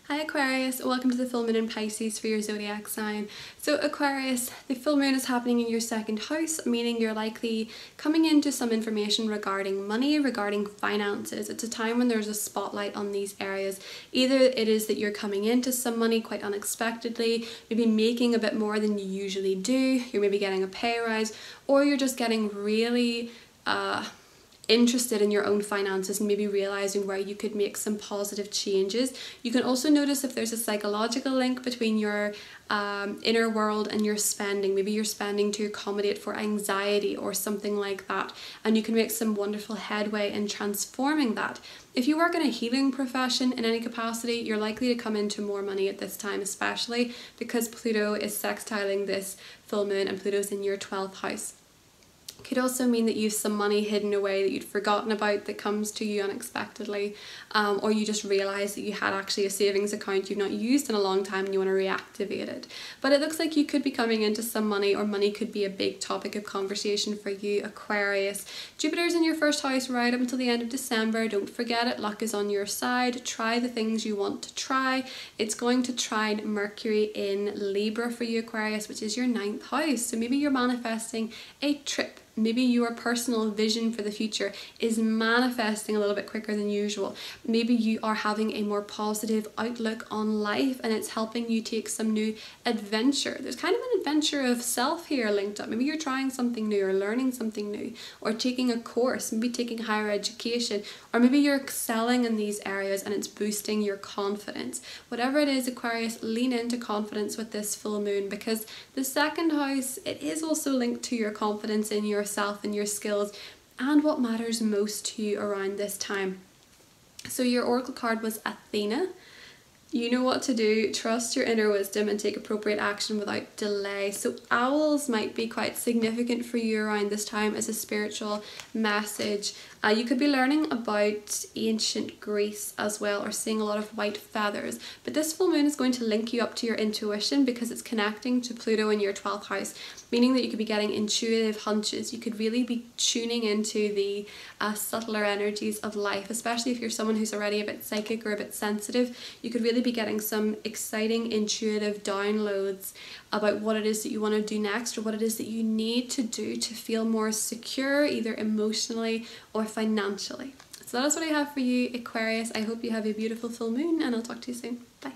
Hi Aquarius, welcome to the full moon in Pisces for your zodiac sign. So Aquarius, the full moon is happening in your 2nd house, meaning you're likely coming into some information regarding money, regarding finances. It's a time when there's a spotlight on these areas. Either it is that you're coming into some money quite unexpectedly, maybe making a bit more than you usually do, you're maybe getting a pay rise, or you're just getting really interested in your own finances and maybe realizing where you could make some positive changes. You can also notice if there's a psychological link between your inner world and your spending. Maybe you're spending to accommodate for anxiety or something like that, and you can make some wonderful headway in transforming that. If you work in a healing profession in any capacity, you're likely to come into more money at this time, especially because Pluto is sextiling this full moon and Pluto's in your 12th house. Could also mean that you have some money hidden away that you'd forgotten about that comes to you unexpectedly, or you just realise that you had actually a savings account you've not used in a long time and you want to reactivate it. But it looks like you could be coming into some money, or money could be a big topic of conversation for you, Aquarius. Jupiter's in your first house right up until the end of December. Don't forget it, luck is on your side. Try the things you want to try. It's going to trine Mercury in Libra for you, Aquarius, which is your 9th house. So maybe you're manifesting a trip. Maybe your personal vision for the future is manifesting a little bit quicker than usual. Maybe you are having a more positive outlook on life and it's helping you take some new adventure. There's kind of an adventure of self here linked up. Maybe you're trying something new or learning something new or taking a course, maybe taking higher education, or maybe you're excelling in these areas and it's boosting your confidence. Whatever it is, Aquarius, lean into confidence with this full moon, because the 2nd house, it is also linked to your confidence in yourself and your skills and what matters most to you around this time. So your oracle card was Athena. You know what to do, trust your inner wisdom and take appropriate action without delay. So owls might be quite significant for you around this time as a spiritual message. You could be learning about ancient Greece as well, or seeing a lot of white feathers. But this full moon is going to link you up to your intuition because it's connecting to Pluto in your 12th house, meaning that you could be getting intuitive hunches. You could really be tuning into the subtler energies of life, especially if you're someone who's already a bit psychic or a bit sensitive. You could really be getting some exciting intuitive downloads about what it is that you want to do next, or what it is that you need to do to feel more secure, either emotionally or financially. So that is what I have for you, Aquarius. I hope you have a beautiful full moon, and I'll talk to you soon. Bye.